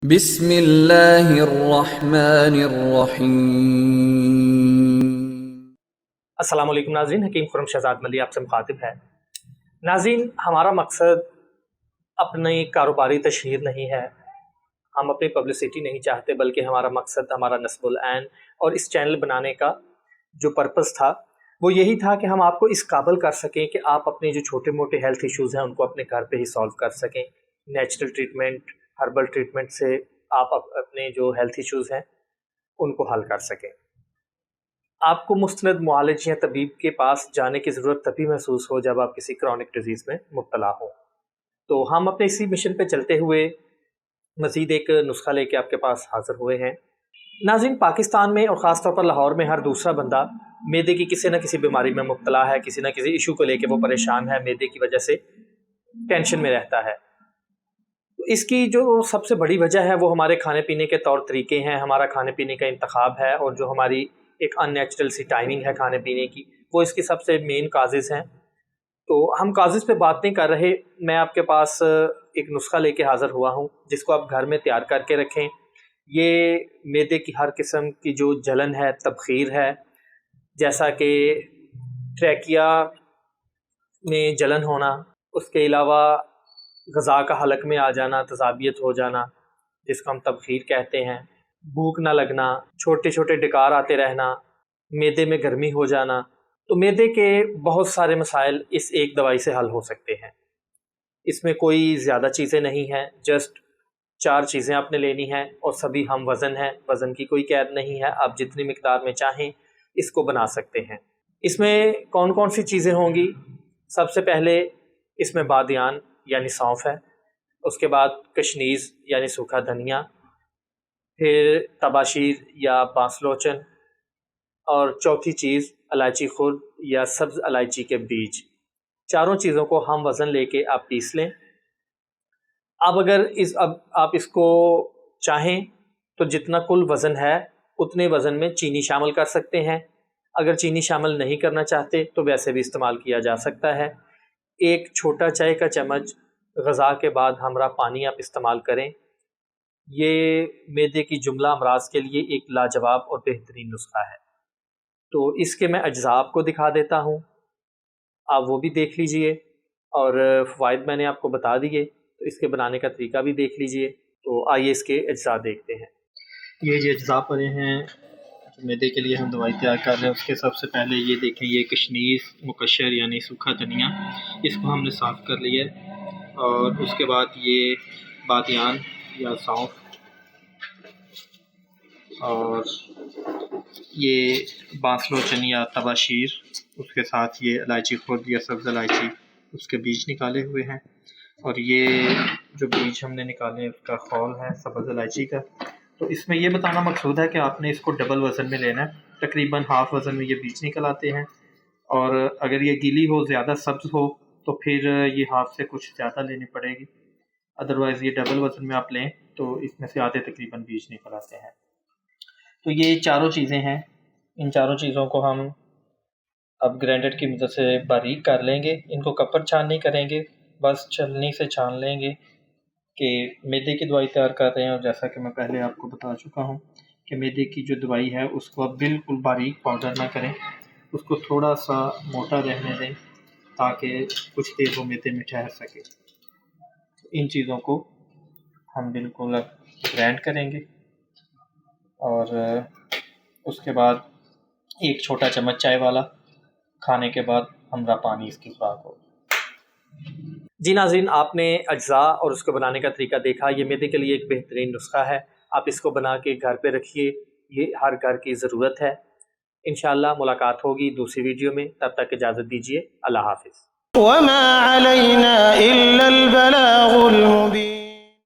बिस्मिल्लाहिर्रहमानिर्रहीम। अस्सलाम वालेकुम नाज़रीन, हकीम खुर्रम शहज़ाद मली आपसे मुखातिब है। नाज़रीन, हमारा मकसद अपनी कारोबारी तशहीर नहीं है, हम अपनी पब्लिसिटी नहीं चाहते, बल्कि हमारा मकसद हमारा नस्बुल ऐन और इस चैनल बनाने का जो पर्पज़ था वो यही था कि हम आपको इस काबिल कर सकें कि आप अपने जो छोटे मोटे हेल्थ इश्यूज़ हैं उनको अपने घर पे ही सॉल्व कर सकें। नेचुरल ट्रीटमेंट, हर्बल ट्रीटमेंट से आप अपने जो हेल्थ इश्यूज़ हैं उनको हल कर सकें। आपको मुस्तनद मुआलिज या तबीब के पास जाने की ज़रूरत तभी महसूस हो जब आप किसी क्रॉनिक डिजीज़ में मुब्तला हो। तो हम अपने इसी मिशन पे चलते हुए मज़ीद एक नुस्खा लेके आपके पास हाज़िर हुए हैं। नाज़रीन, पाकिस्तान में और ख़ास तौर पर लाहौर में हर दूसरा बंदा मैदे की किसी न किसी बीमारी में मुब्तला है, किसी न किसी इशू को लेके वो परेशान है, मैदे की वजह से टेंशन में रहता है। तो इसकी जो सबसे बड़ी वजह है वो हमारे खाने पीने के तौर तरीके हैं, हमारा खाने पीने का इंतखाब है और जो हमारी एक अननेचुरल सी टाइमिंग है खाने पीने की, वो इसकी सबसे मेन काजेज़ हैं। तो हम काजेज़ पे बात नहीं कर रहे, मैं आपके पास एक नुस्खा लेके हाज़िर हुआ हूँ जिसको आप घर में तैयार करके रखें। ये मैदे की हर किस्म की जो जलन है, तबखीर है, जैसा कि ट्रैकिया में जलन होना, उसके अलावा ग़ज़ा का हलक में आ जाना, तज़ाबियत हो जाना जिसको हम तबखीर कहते हैं, भूख ना लगना, छोटे छोटे डकार आते रहना, मैदे में गर्मी हो जाना। तो मैदे के बहुत सारे मसाइल इस एक दवाई से हल हो सकते हैं। इसमें कोई ज़्यादा चीज़ें नहीं हैं, जस्ट 4 चीज़ें आपने लेनी हैं और सभी हम वज़न हैं, वज़न की कोई कैद नहीं है, आप जितनी मिकदार में चाहें इसको बना सकते हैं। इसमें कौन कौन सी चीज़ें होंगी? सबसे पहले इसमें बादियान यानी सौंफ है, उसके बाद कशनीज़ यानी सूखा धनिया, फिर तबाशीर या बांसलोचन, और चौथी चीज़ इलायची खुर्द या सब्ज़ इलायची के बीज। चारों चीज़ों को हम वज़न लेके आप पीस लें। अब आप इसको चाहें तो जितना कुल वज़न है उतने वज़न में चीनी शामिल कर सकते हैं। अगर चीनी शामिल नहीं करना चाहते तो वैसे भी इस्तेमाल किया जा सकता है। एक छोटा चाय का चम्मच ग़ज़ा के बाद हमरा पानी आप इस्तेमाल करें। ये मैदे की जुमला अमराज के लिए एक लाजवाब और बेहतरीन नुस्खा है। तो इसके मैं अज्ज़ा आपको दिखा देता हूँ, आप वो भी देख लीजिए और फ़वाइद मैंने आपको बता दिए, तो इसके बनाने का तरीका भी देख लीजिए। तो आइए इसके अज्ज़ा देखते हैं। ये जो अज्ज़ा पड़े हैं जो मैदे के लिए हम दवाई तैयार कर रहे हैं, उसके सबसे पहले ये देखें, ये कशनीज़ मुकशर यानी सूखा धनिया, इसको हमने साफ़ कर लिया है। और उसके बाद ये बादियान या सौंफ, और ये बांसलोचन या तबाशीर, उसके साथ ये इलायची खुर्द या सब्ज़ इलायची, उसके बीज निकाले हुए हैं। और ये जो बीज हमने निकाले हैं उसका खौल है सब्ज़ इलायची का। तो इसमें ये बताना मकसूद है कि आपने इसको डबल वज़न में लेना है, तकरीबन हाफ़ वज़न में ये बीज निकल आते हैं। और अगर ये गीली हो, ज़्यादा सब्ज़ हो, तो फिर ये हाफ़ से कुछ ज़्यादा लेनी पड़ेगी। अदरवाइज़ ये डबल वज़न में आप लें तो इसमें से आधे तकरीबन बीज निकल आते हैं। तो ये चारों चीज़ें हैं, इन चारों चीज़ों को हम अब ग्राइंडर की मदद से बारीक कर लेंगे। इनको कपर छान नहीं करेंगे, बस छलनी से छान लेंगे कि मैदे की दवाई तैयार कर रहे हैं। और जैसा कि मैं पहले आपको बता चुका हूँ कि मैदे की जो दवाई है उसको आप बिल्कुल बारीक पाउडर ना करें, उसको थोड़ा सा मोटा रहने दें ताकि कुछ देर वो मैदे में ठहर सके। इन चीज़ों को हम बिल्कुल अब ग्राइंड करेंगे और उसके बाद एक छोटा चम्मच चाय वाला खाने के बाद हमरा पानी इसकी खुराक हो। जी नाज़रीन, आपने अज्ज़ा और उसको बनाने का तरीका देखा। ये मैदे के लिए एक बेहतरीन नुस्खा है, आप इसको बना के घर पे रखिए, ये हर घर की ज़रूरत है। इंशाअल्लाह मुलाकात होगी दूसरी वीडियो में, तब तक इजाज़त दीजिए। अल्लाह हाफ़िज़। वमा अलैना इल्लल बलागुल मुबीन।